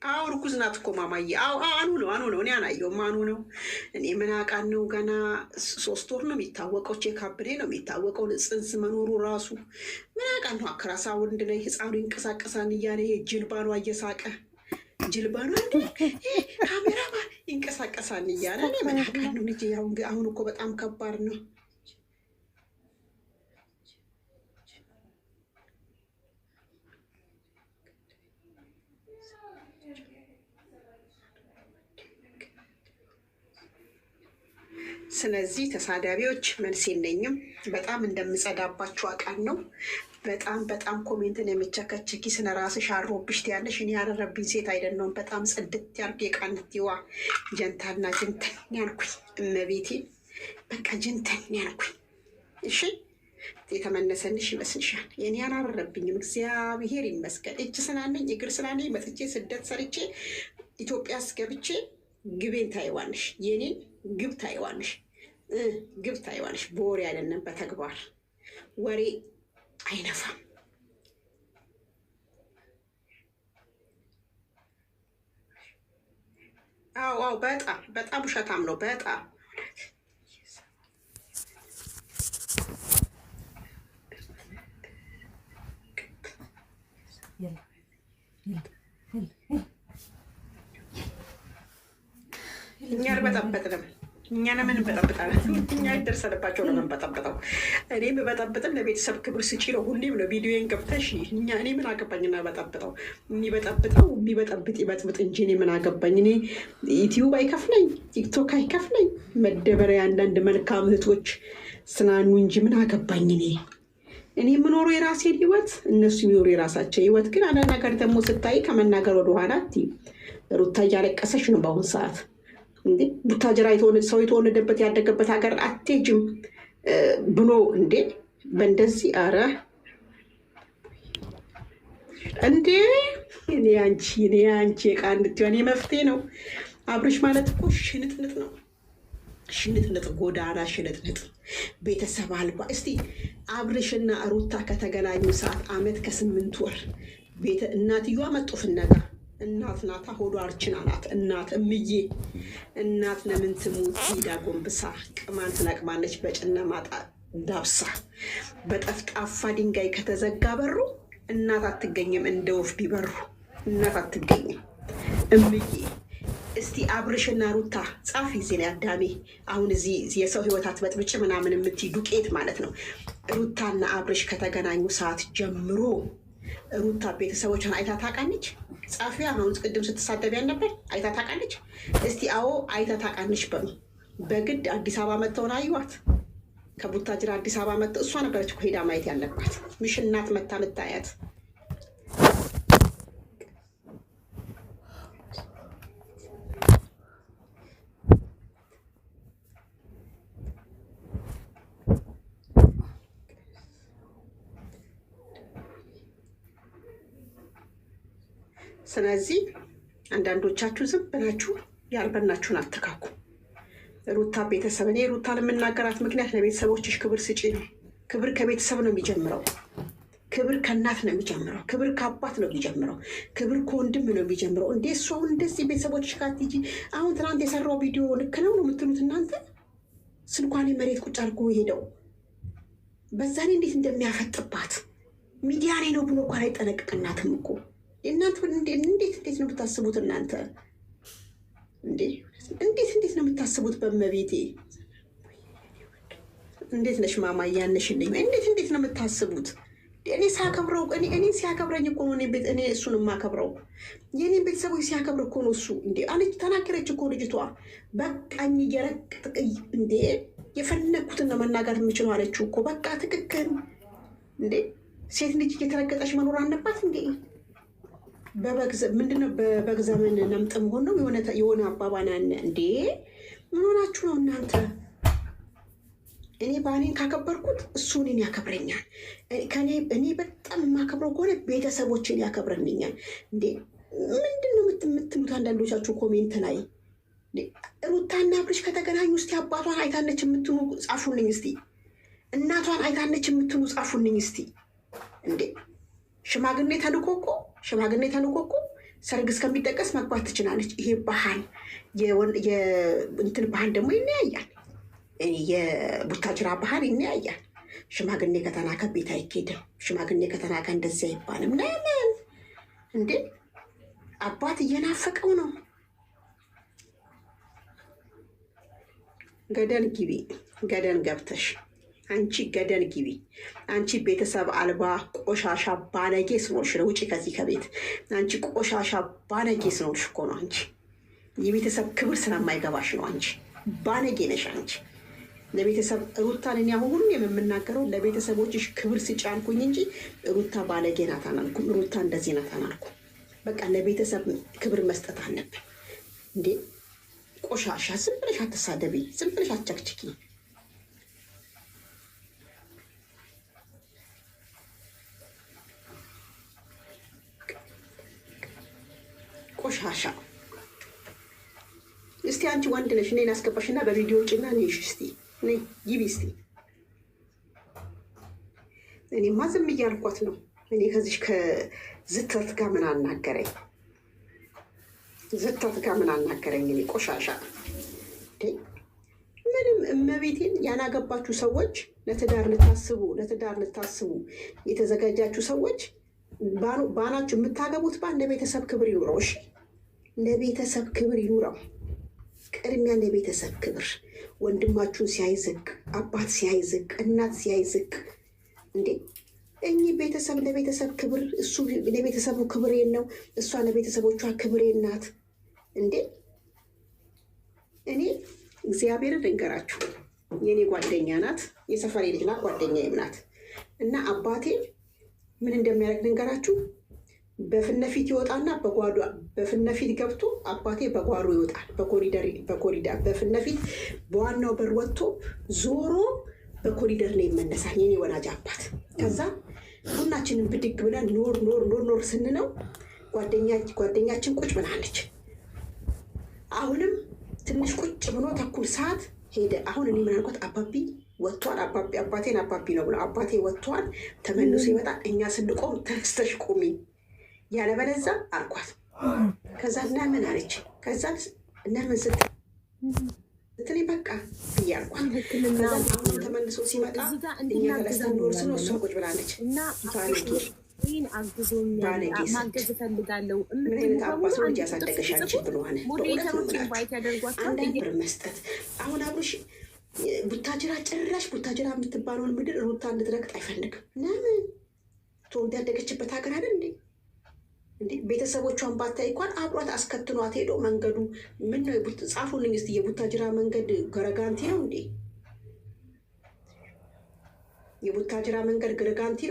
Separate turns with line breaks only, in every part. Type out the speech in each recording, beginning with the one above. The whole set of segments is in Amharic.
አዎ እርጉዝ ናት እኮ ማማዬ። አዎ አኑ ነው እኔ አላየሁም። አኑ ነው እኔ ምን አውቃለሁ። ገና 3 ወር ነው የሚታወቀው። ቼካፕ ነው የሚታወቀው ጽንስ መኖሩ ራሱ ምን አውቃለሁ። አክራሳ ወንድ ላይ ህፃኑ ይንቀሳቀሳል እያለ ጅልባኗ እየሳቀ ጅልባኗ ካሜራ ይንቀሳቀሳል እያለ እኔ ምን አውቃለሁ ልጄ። አሁን እኮ በጣም ከባድ ነው። ስለዚህ ተሳዳቢዎች መልስ የለኝም። በጣም እንደምጸዳባችሁ አውቃለሁ። በጣም ኮሜንትን የሚቸከችኪ ስለ ራስሽ አሮብሽ ትያለሽ። እኔ ያደረብኝ ሴት አይደለሁም። በጣም ጽድት ያልኩ የቃንትዋ ጀንታና ጀንተን ያልኩኝ እመቤቴ፣ በቃ ጀንተን ያልኩኝ። እሺ የተመነሰንሽ ይመስልሻል? የኔ ያላረረብኝም እግዚአብሔር ይመስገን። እጅ ስላለኝ እግር ስላለኝ መጥቼ ስደት ሰርቼ ኢትዮጵያ ገብቼ ግቤን ታይዋንሽ፣ የኔን ግብ ታይዋንሽ፣ ግብ ታይዋንሽ። በወሬ አይደለም በተግባር ወሬ አይነፋም። አዎ በጣም ውሸታም ነው። በጣም እኛ አልበጠበጥንም። እኛ ለምን እንበጠብጣለን? እኛ ይደርሰንባቸው ነው የምንበጠብጠው። እኔ ብበጠብጥም ለቤተሰብ ክብር ስጪ ነው። ሁሌም ነው ቪዲዮን ገብተሽ እኔ ምን አገባኝና በጠብጠው። የሚበጠብጥ ይበጥብጥ እንጂ እኔ ምን አገባኝ? እኔ ዩቲዩብ አይከፍለኝ፣ ቲክቶክ አይከፍለኝ። መደበሪያ አንዳንድ መልካም እህቶች ስናኑ እንጂ ምን አገባኝ? እኔ የምኖሩ የራሴን ህይወት፣ እነሱ የሚኖሩ የራሳቸው ህይወት። ግን አንዳንድ ነገር ደግሞ ስታይ ከመናገር ወደኋላ ሩታ እያለቀሰች ነው በአሁን ሰዓት። እንዴ ቡታጅራ ሰው የተወለደበት ያደገበት ሀገር አትሄጂም ብሎ እንዴ በእንደዚህ አረ እንዴ እኔ አንቺ ዕቃ እንድትሆን መፍትሄ ነው። አብርሽ ማለት እኮ ሽንጥንጥ ነው። ሽንጥንጥ ጎዳና ሽንጥንጥ ቤተሰብ አልባ። እስቲ አብርሽና ሩታ ከተገናኙ ሰዓት 1 ዓመት ከ8 ወር እናትየዋ መጡ ፍነጋ። እናት ናታ፣ ሆዷ አርችና ናት። እናት እምዬ እናት ለምን ትሙት ሂዳ ጎንብሳ ቅማን ትነቅማለች በጨለማ ዳብሳ። በጠፍጣፋ ድንጋይ ከተዘጋ በሩ እናት አትገኝም። እንደ ወፍ ቢበሩ እናት አትገኝም እምዬ። እስቲ አብርሽና ሩታ ጻፊ ዜና አዳሜ። አሁን እዚህ የሰው ህይወት አትበጥብጭ ምናምን የምትይ ዱቄት ማለት ነው። ሩታና አብርሽ ከተገናኙ ሰዓት ጀምሮ ሩታ ቤተሰቦቿን አይታ ታውቃለች? ጻፊያ አሁን ቅድም ስትሳደቢያን ነበር። አይታ ታውቃለች? እስቲ አዎ አይታ ታውቃለች በሉ። በግድ አዲስ አበባ መጥተውን አዩዋት። ከቡታጅራ አዲስ አበባ መጥተው እሷ ነበረች እኮ ሄዳ ማየት ያለባት። ምሽናት መታ ምታያት። ስለዚህ አንዳንዶቻችሁ ዝም ብላችሁ ያልበናችሁን አትካኩ። ሩታ ቤተሰብ፣ እኔ ሩታን የምናገራት ምክንያት ለቤተሰቦችሽ ክብር ስጪ ነው። ክብር ከቤተሰብ ነው የሚጀምረው። ክብር ከእናት ነው የሚጀምረው። ክብር ከአባት ነው የሚጀምረው። ክብር ከወንድም ነው የሚጀምረው። እንዴ እሱ አሁን እንደዚህ ቤተሰቦችሽ ካትጂ አሁን ትናንት የሰራው ቪዲዮ ልክ ነው የምትሉት እናንተ? ስልኳን መሬት ቁጭ አድርጎ ሄደው በዛኔ እንዴት እንደሚያፈጥባት ሚዲያ ላይ ነው ብሎ እንኳን አይጠነቅቅናትም እኮ እናንተ። እንዴት ነው የምታስቡት እናንተ? እንዴት ነው የምታስቡት? በመቤቴ እንዴት ነሽ ማማ እያነሽልኝ? እንዴት ነው የምታስቡት? እኔ ሲያከብረው እኔ ሲያከብረኝ እኮ ነው እኔ እሱን የማከብረው። የኔን ቤተሰቦች ሲያከብር እኮ ነው እሱ። እንዴ አለች ተናገረች እኮ ልጅቷ። በቃኝ እየረቅጥ እንዴ የፈለግኩትን ነው መናገር የምችለው አለችው እኮ። በቃ ትክክል። እንዴ ሴት ልጅ እየተረገጠች መኖር አለባት እንዴ? ምንድነው በበግ ዘመን ነምጥ መሆን ነው? የሆነ አባባና እንዴ ምን ሆናችሁ ነው እናንተ? እኔ ባኔን ካከበርኩት እሱ እኔን ያከብረኛል። እኔ በጣም የማከብረው ከሆነ ቤተሰቦችን ያከብረኛል። እንዴ ምንድነው የምትሉት አንዳንዶቻችሁ ኮሜንት ላይ? ሩታና አብርሽ ከተገናኙ እስቲ አባቷን አይታነች የምትሉ ጻፉልኝ እስቲ። እናቷን አይታነች የምትሉ ጻፉልኝ እስቲ። እንዴ ሽማግሌ ተልኮ እኮ ሰርግ እስከሚጠቀስ መግባት ትችላለች። ይሄ ባህል የእንትን ባህል ደግሞ ይለያያል። የቡታጅራ ባህል ይለያያል። ሽማግሌ ከተላከ ቤት አይኬድም። ሽማግሌ ከተላከ እንደዚህ አይባልም። ለምን እንዴ? አባት እየናፈቀው ነው። ገደል ግቢ፣ ገደል ገብተሽ አንቺ ገደል ግቢ። አንቺ ቤተሰብ አልባ ቆሻሻ ባለጌ ስለሆንሽ ነው። ውጪ ከዚህ ከቤት። አንቺ ቆሻሻ ባለጌ ስለሆንሽ እኮ ነው። አንቺ የቤተሰብ ክብር ስለማይገባሽ ነው። አንቺ ባለጌ ነሽ። አንቺ ለቤተሰብ ሩታን እኔ አሁን ሁሉም የምናገረው ለቤተሰቦችሽ ክብር ሲጫንኩኝ እንጂ ሩታ ባለጌ ናት አላልኩም። ሩታ እንደዚህ ናት አላልኩም። በቃ ለቤተሰብ ክብር መስጠት አለብን እንዴ። ቆሻሻ ዝም ብለሽ አትሳደቢ፣ ዝም ብለሽ አትጨቅጭቂ። ቆሻሻ። እስቲ አንቺ ወንድ ነሽ፣ እኔን አስገባሽና በቪዲዮ ውጭና ነሽ። እስቲ እኔ ግቢ እስቲ። እኔማ ዝም እያልኳት ነው። እኔ ከዚሽ ከዝተት ጋር ምን አናገረኝ? ዝተት ጋር ምን አናገረኝ? እኔ ቆሻሻ። ምንም እመቤቴን ያላገባችሁ ሰዎች፣ ለትዳር ልታስቡ የተዘጋጃችሁ ሰዎች ባናችሁ የምታገቡት ለቤተሰብ ክብር ይኑረው። እሺ፣ ለቤተሰብ ክብር ይኑረው። ቅድሚያ ለቤተሰብ ክብር። ወንድማችሁን ሲያይዝቅ፣ አባት ሲያይዝቅ፣ እናት ሲያይዝቅ እንዴ! እኚህ ቤተሰብ ለቤተሰብ ክብር፣ እሱ ለቤተሰቡ ክብሬ ነው፣ እሷ ለቤተሰቦቿ ክብሬ ናት እንዴ! እኔ እግዚአብሔርን ልንገራችሁ፣ የእኔ ጓደኛ ናት፣ የሰፈሬ ልጅ ናት፣ ጓደኛዬም ናት። እና አባቴ ምን እንደሚያደርግ ልንገራችሁ። በፍነፊት ይወጣና በፍነፊት ገብቶ አባቴ በጓሮ ይወጣል። በኮሪደር በፍነፊት በዋናው በር ወጥቶ ዞሮ በኮሪደር ላይ ይመለሳል። የኔ ወላጅ አባት። ከዛ ሁላችንም ብድግ ብለን ኖር ስንለው ጓደኛችን ቁጭ ብላለች። አሁንም ትንሽ ቁጭ ብሎ ተኩል ሰዓት ሄደ። አሁን እኔ ምን አልኳት? አባቢ ወጥቷል። አባቴን አባቢ ነው ብሎ አባቴ ወጥቷል፣ ተመልሶ ይመጣል። እኛ ስንቆም ተነስተሽ ቁሚ ያለበለዛ አልኳት። ከዛ እናምን አለች። ከዛ እናምን ስትለኝ በቃ እያልኳት ከዛ አሁን ተመልሶ ሲመጣ እኛ ተነስተን ኖር ስለ እሷ ቁጭ ብላለች።
ይህን አግዞኛል፣ ማገዝ እፈልጋለሁ።
ምን አይነት አባት ነው ልጅ ያሳደገሽ አንቺ ብለሆነ አንዳንድ ብር መስጠት። አሁን አብሮሽ ቡታጅራ ጭራሽ ቡታጅራ የምትባለውን ምድር ሩታ እንድትረግጥ አይፈልግም። ለምን ተወልዳ ያደገችበት ሀገር አይደል እንዴ? እንዴ ቤተሰቦቿን ባታይ እንኳን አብሯት አስከትኗት ሄዶ መንገዱ ምን ነው? ጻፉልኝ እስኪ የቡታጅራ መንገድ ገረጋንቲ ነው እንዴ? የቡታጅራ መንገድ ገረጋንቲ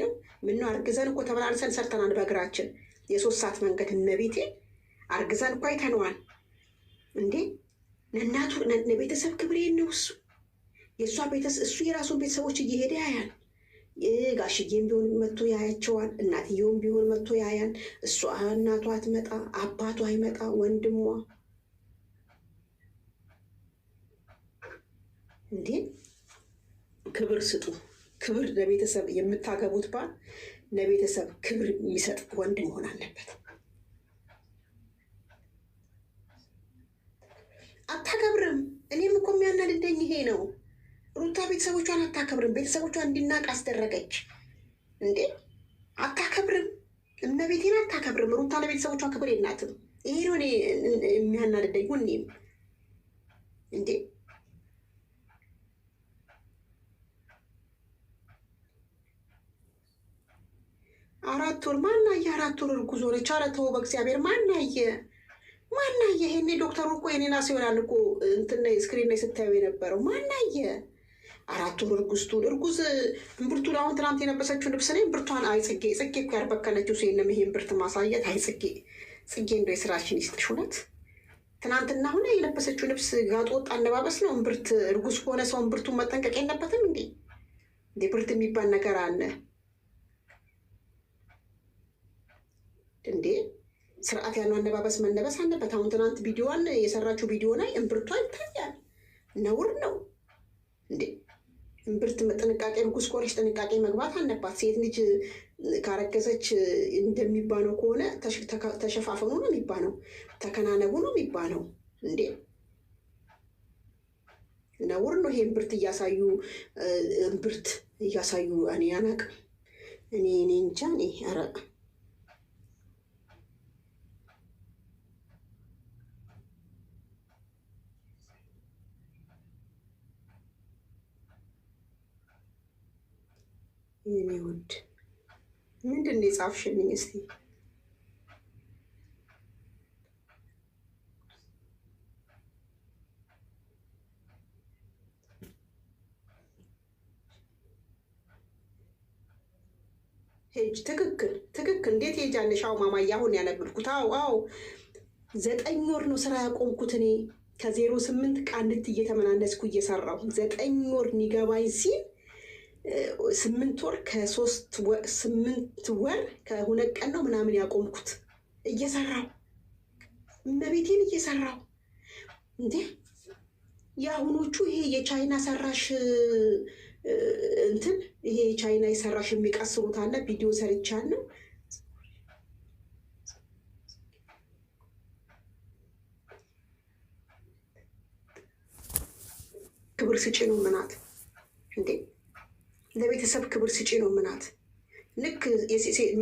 ነው። ምን ነው? አርግዘን እኮ ተመላልሰን ሰርተናል በእግራችን የ3 ሰዓት መንገድ። እመቤቴ አርግዘን እኮ አይተነዋል እንዴ። ለእናቱ ለቤተሰብ ክብሬ ነው እሱ። የእሷ ቤተሰብ እሱ የራሱን ቤተሰቦች እየሄደ ያያል። ጋሽዬም ቢሆን መጥቶ ያያቸዋል። እናትየውም ቢሆን መጥቶ ያያል። እሷ እናቷ አትመጣ፣ አባቷ አይመጣ፣ ወንድሟ እንዴ። ክብር ስጡ። ክብር ለቤተሰብ የምታገቡት ባል ለቤተሰብ ክብር የሚሰጥ ወንድ መሆን አለበት። አታከብርም። እኔም እኮ የሚያናድደኝ ይሄ ነው። ሩታ ቤተሰቦቿን አታከብርም። ቤተሰቦቿን እንዲናቅ አስደረገች እንዴ። አታከብርም። እመቤቴን አታከብርም። ሩታ ለቤተሰቦቿ ክብር የላትም። ይሄ ነው እኔ የሚያናድደኝ ሁሌም እንዴ። አራት ወር ማናየ? 4 ወር እርጉዝ ሆነች። ኧረ ተው በእግዚአብሔር። ማናየ? ይሄኔ ዶክተሩ እኮ የኔና ሲሆናል እኮ እንትን ስክሪን ላይ ስታዩ የነበረው ማናየ? 4 ወር እርጉዝ እምብርቱን አሁን ትናንት የለበሰችው ልብስ ላይ እምብርቷን ጽጌ እኮ ያርበከለችው ሲንም ይሄ እምብርት ማሳየት ጽጌ እንደ የስራሽን ይስጥሽ። እውነት ትናንትና አሁን የለበሰችው ልብስ ጋጥ ወጥ አለባበስ ነው። እምብርት እርጉዝ ከሆነ ሰው እምብርቱን መጠንቀቅ የለበትም እንዴ? ብርት የሚባል ነገር አለ እንዴ? ስርዓት ያለው አለባበስ መለበስ አለበት። አሁን ትናንት የሰራችው ቪዲዮ ላይ እምብርቷ ይታያል። ነውር ነው እንዴ? እምብርት ጥንቃቄ፣ እርጉዝ ከሆነች ጥንቃቄ መግባት አለባት። ሴት ልጅ ካረገዘች እንደሚባለው ከሆነ ተሸፋፈኑ ነው የሚባለው፣ ተከናነቡ ነው የሚባለው። እንዴ ነውር ነው ይሄ። እምብርት እያሳዩ እኔ አላቅም። እኔ እንጃ። እኔ ኧረ የኔ ውድ ምንድን ነው የጻፍሽልኝ? እስቲ ሄጅ ትክክል። እንዴት ሄጃለሽ? አዎ ማማዬ፣ አሁን ያነበብኩት። አዎ 9 ወር ነው ስራ ያቆምኩት እኔ ከ08 ቃሊቲ እየተመላለስኩ እየሰራሁ 9 ወር ሊገባኝ ሲል 8 ወር ከ8 ወር ከ2 ቀን ነው ምናምን ያቆምኩት እየሰራሁ እመቤቴን እየሰራሁ። እንዴ የአሁኖቹ ይሄ የቻይና ሰራሽ እንትን ይሄ ቻይና የሰራሽ የሚቀስሩት አለ። ቪዲዮ ሰርቻለሁ። ክብር ስጪ ነው ምናት እንዴ! ለቤተሰብ ክብር ስጪ ነው ምናት። ልክ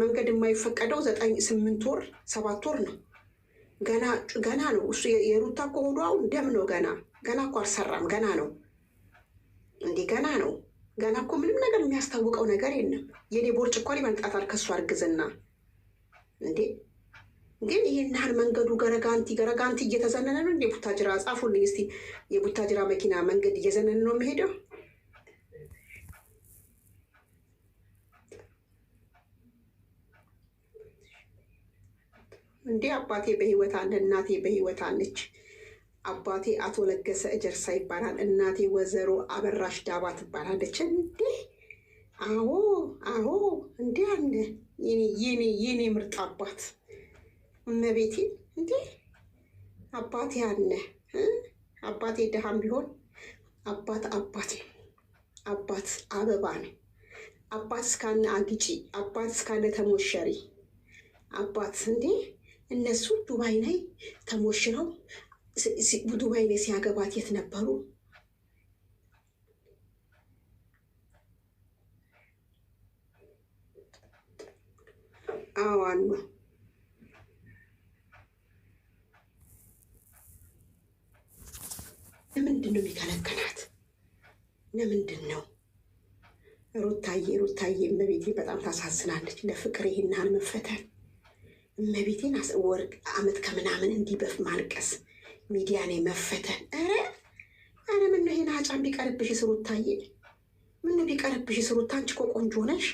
መንገድ የማይፈቀደው 8 ወር 7 ወር ነው። ገና ነው እሱ። የሩታ እኮ ሆዷ ደም ነው። ገና እኮ አልሰራም። ገና ነው እንዴ! ገና ነው። ገና እኮ ምንም ነገር የሚያስታውቀው ነገር የለም። የኔ ቦርጭ እኮ ይበልጣታል ከእሱ እርግዝና እንዴ! ግን ይህን ያህል መንገዱ ገረጋንቲ እየተዘነነ ነው እንዴ? ቡታጅራ ጻፉልኝ እስቲ። የቡታጅራ መኪና መንገድ እየዘነነ ነው የሚሄደው? እንዴ አባቴ በህይወት አለ፣ እናቴ በህይወት አለች። አባቴ አቶ ለገሰ እጀርሳ ይባላል። እናቴ ወይዘሮ አበራሽ ዳባ ትባላለች። እንዴ አዎ እንዴ አለ የኔ ምርጥ አባት እመቤቴ። እንዴ አባቴ አለ። አባቴ ድሃም ቢሆን አባት ነው። አባት አበባ ነው። አባት እስካለ አግጪ፣ አባት እስካለ ተሞሸሪ። አባት እንዴ እነሱ ዱባይ ላይ ተሞሽረው ዱባይ ላይ ሲያገባት የት ነበሩ? አዋኑ ለምንድን ነው የሚከለከላት? ለምንድን ነው? ሩታዬ እመቤቴ በጣም ታሳዝናለች። ለፍቅር ይሄን ያህል መፈተን እመቤቴን አመት ከምናምን እንዲህ ማልቀስ ሚዲያ ላይ መፈተን። ኧረ ምነው ይሄን አጫም ቢቀርብሽ ሩታዬ፣ ምነው ቢቀርብሽ ሩታ። አንቺ እኮ ቆንጆ ነሽ።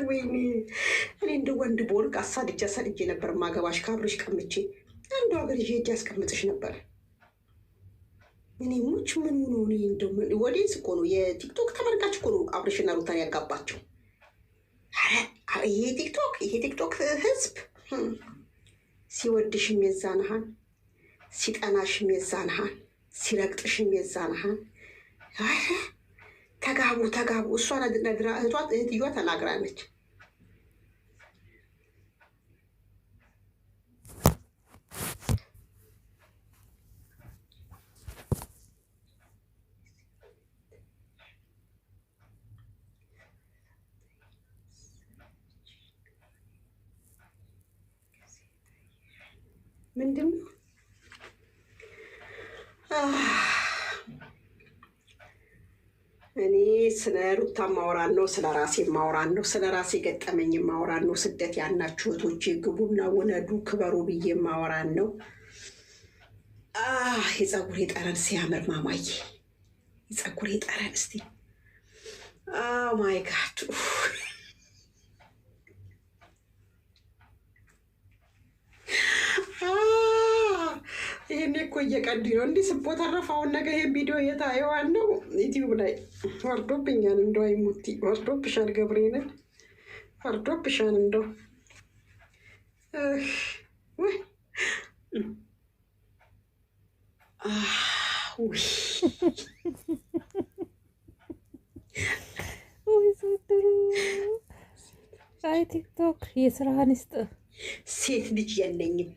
ወይኔ እኔ እንደ ወንድ ቦልቅ አሳድጄ ነበር ማገባሽ። ካብርሽ ቀምቼ አንዱ ሀገር ይዤ እጅ ያስቀምጥሽ ነበር። እኔ ሙች ምን ሆኖ እንደው ወዴንስ እኮ ነው የቲክቶክ ተመልካች እኮ ነው አብርሽና ሩታን ያጋባቸው። ይሄ ቲክቶክ ህዝብ ሲወድሽም የዛንሃን፣ ሲጠናሽም የዛንሃን፣ ሲረግጥሽም የዛንሃን። ተጋቡ። እሷ ነድራ እህትዮዋ ተናግራለች። ምንድን ነው እኔ ስለ ሩታ ማውራን ነው፣ ስለ ራሴ ማውራን ነው፣ ስለ ራሴ ገጠመኝ ማውራን ነው። ስደት ያናችሁ እህቶቼ ግቡና ውለዱ ክበሩ ብዬ ማውራን ነው። የፀጉሬ ጠረን ሲያምር ማማዬ፣ የፀጉሬ ጠረን እስቲ ማይ ጋድ። ይህኔ እኮ እየቀዱኝ ነው እንዲህ ስቦተረፍ። አሁን ነገ ይሄን ቪዲዮ የታየዋን ነው ዩቲዩብ ላይ ወርዶብኛል። እንደው አይሙቲ ወርዶብሻል፣ ገብርኤልን ወርዶብሻል። እንደው
ወይ ዘንድሮ አይ ቲክቶክ የስራህን ይስጥ።
ሴት ልጅ የለኝም፣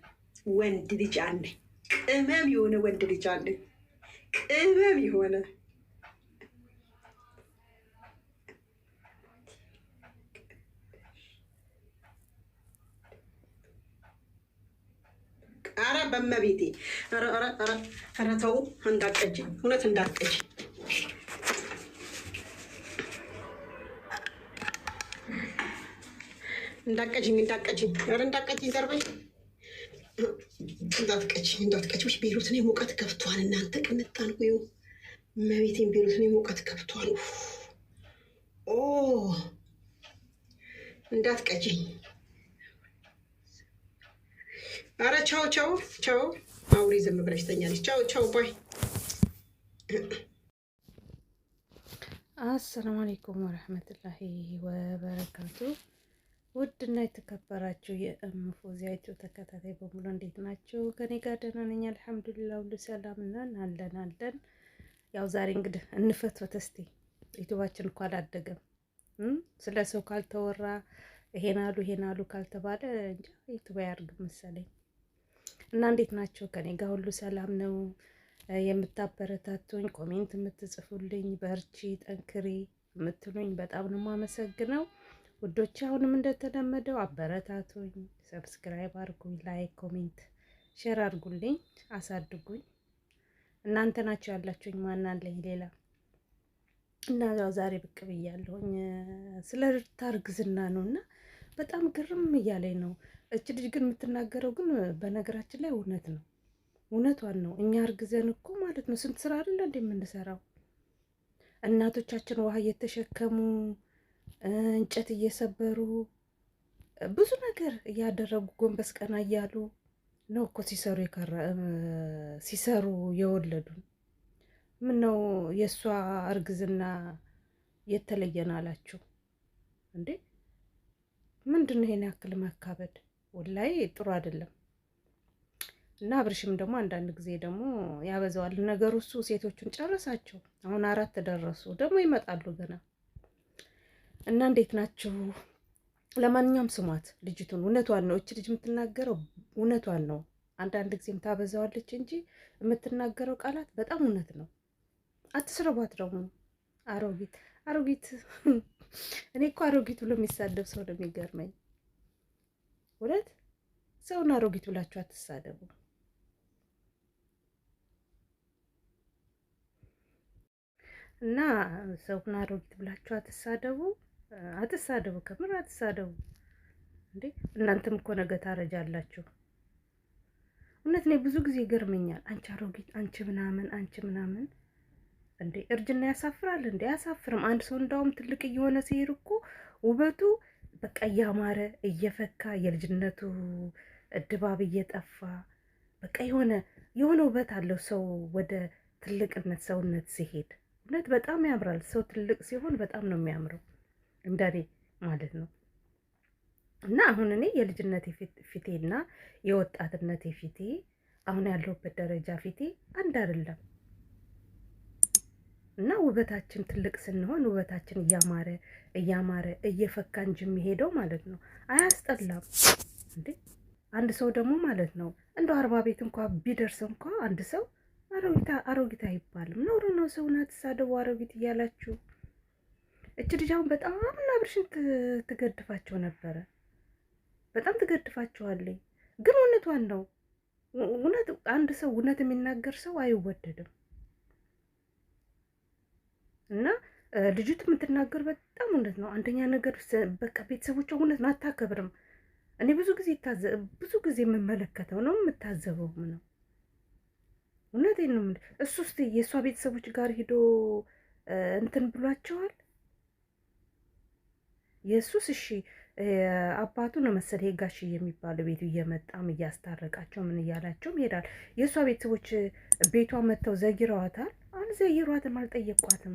ወንድ ልጅ አለኝ። ቅመም የሆነ ወንድ ልጅ አለኝ። ቅመም የሆነ ኧረ በመቤቴ ኧረ ተው እንዳትቀጂኝ፣ እውነት እንዳትቀጂኝ። እንዳትቀጂኝ ኧረ እንዳትቀጂኝ ዘርበኝ። እንዳትቀጂኝ። ቤሩትን የሙቀት ከፍቷል። እናንተ ቅንጣን ሆዩ መቤቴን ቤሩትን የሙቀት ከፍቷል። ኦ እንዳትቀጂኝ። ኧረ ቻው። አውሪ ዝም ብለሽ ተኛለች። ቻው ባይ።
አሰላሙ አለይኩም ወረህመቱላሂ ወበረካቱ። ውድና የተከበራችሁ የፎዚያቸው ተከታታይ በሙሉ እንዴት ናቸው? ከኔ ጋር ደህና ነኝ አልሐምዱሊላህ፣ ሁሉ ሰላም ነን። አለን። ያው ዛሬ እንግዲህ እንፈትፈት እስቲ። ዩቲዩባችን እኮ አላደገም። ስለ ሰው ካልተወራ ይሄን አሉ ካልተባለ እንጃ ዩቲዩብ አያድግም መሰለኝ። እና እንዴት ናቸው? ከኔ ጋር ሁሉ ሰላም ነው። የምታበረታቱኝ ኮሜንት የምትጽፉልኝ በርቺ ጠንክሪ የምትሉኝ በጣም ነው የማመሰግነው ውዶች። አሁንም እንደተለመደው አበረታቱኝ፣ ሰብስክራይብ አድርጉኝ፣ ላይክ ኮሜንት ሼር አድርጉልኝ፣ አሳድጉኝ። እናንተ ናቸው ያላችሁኝ፣ ማን አለኝ ሌላ። እና ያው ዛሬ ብቅ ብያለሁኝ ስለ ሩታ እርግዝና ነው እና በጣም ግርም እያለኝ ነው። እች ልጅ ግን የምትናገረው ግን በነገራችን ላይ እውነቷን ነው። እኛ እርግዘን እኮ ማለት ነው ስንት ስራ አይደለ እንደ የምንሰራው። እናቶቻችን ውሃ እየተሸከሙ እንጨት እየሰበሩ ብዙ ነገር እያደረጉ ጎንበስ ቀና እያሉ ነው እኮ ሲሰሩ የወለዱን። ምን ነው የእሷ እርግዝና የተለየን አላችሁ እንዴ? ምንድን ነው ይሄን ያክል ማካበድ? ወላይ ጥሩ አይደለም። እና አብርሽም ደግሞ አንዳንድ ጊዜ ደግሞ ያበዛዋል ነገሩ። እሱ ሴቶቹን ጨረሳቸው፣ አሁን 4 ደረሱ፣ ደግሞ ይመጣሉ ገና። እና እንዴት ናችሁ? ለማንኛውም ስሟት ልጅቱን፣ እውነቷን ነው። እች ልጅ የምትናገረው እውነቷን ነው። አንዳንድ ጊዜም ታበዛዋለች እንጂ የምትናገረው ቃላት በጣም እውነት ነው። አትስረቧት ደግሞ። አሮጊት እኔ እኮ አሮጊት ብሎ የሚሳደብ ሰው ነው የሚገርመኝ። እውነት ሰውን አሮጊት ብላችሁ አትሳደቡ። እና ሰውን አሮጊት ብላችሁ አትሳደቡ፣ ከምር አትሳደቡ እንዴ! እናንተም እኮ ነገ ታረጃላችሁ። እውነት እኔ ብዙ ጊዜ ይገርመኛል። አንቺ አሮጊት፣ አንቺ ምናምን እንዴ! እርጅና ያሳፍራል እንዴ? አያሳፍርም። አንድ ሰው እንዳውም ትልቅ እየሆነ ሲሄድ እኮ ውበቱ በቃ እያማረ እየፈካ የልጅነቱ ድባብ እየጠፋ በቃ የሆነ ውበት አለው ሰው ወደ ትልቅነት ሰውነት ሲሄድ። እውነት በጣም ያምራል። ሰው ትልቅ ሲሆን በጣም ነው የሚያምረው፣ እንደኔ ማለት ነው። እና አሁን እኔ የልጅነት ፊቴና የወጣትነት ፊቴ፣ አሁን ያለሁበት ደረጃ ፊቴ አንድ አይደለም። እና ውበታችን ትልቅ ስንሆን ውበታችን እያማረ እየፈካ እንጂ የሚሄደው ማለት ነው። አያስጠላም እንዴ? አንድ ሰው ደግሞ ማለት ነው እንደው 40 ቤት እንኳ ቢደርስ እንኳ አንድ ሰው አሮጊት አይባልም። ኖሮ ነው። ሰውን አትሳደቡ አሮጊት እያላችሁ። እች ልጅ አሁን በጣም አብርሽን ትገድፋቸው ነበረ። በጣም ትገድፋቸዋለኝ። ግን እውነቷን ነው። አንድ ሰው እውነት የሚናገር ሰው አይወደድም። እና ልጅቱ የምትናገር በጣም እውነት ነው። አንደኛ ነገር በቃ ቤተሰቦቿ እውነት አታከብርም። እኔ ብዙ ጊዜ የምመለከተው ነው የምታዘበውም ነው። እውነቴን ነው። እሱ ውስጥ የእሷ ቤተሰቦች ጋር ሂዶ እንትን ብሏቸዋል። የእሱስ እሺ አባቱ ነው መሰለኝ ጋሽ የሚባለው ቤቱ እየመጣም እያስታረቃቸው ምን እያላቸውም ይሄዳል። የእሷ ቤተሰቦች ቤቷ መጥተው ዘይረዋታል? አልዘይሯትም፣ አልጠየቋትም።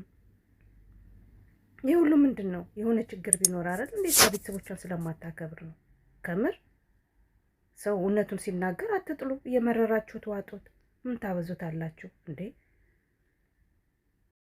ይህ ሁሉ ምንድን ነው? የሆነ ችግር ቢኖር አይደል እንዴ? እሷ ቤተሰቦቿን ስለማታከብር ነው። ከምር ሰው እውነቱን ሲናገር አትጥሉ። እየመረራችሁ ተዋጡት። ምን ታበዙታላችሁ እንዴ?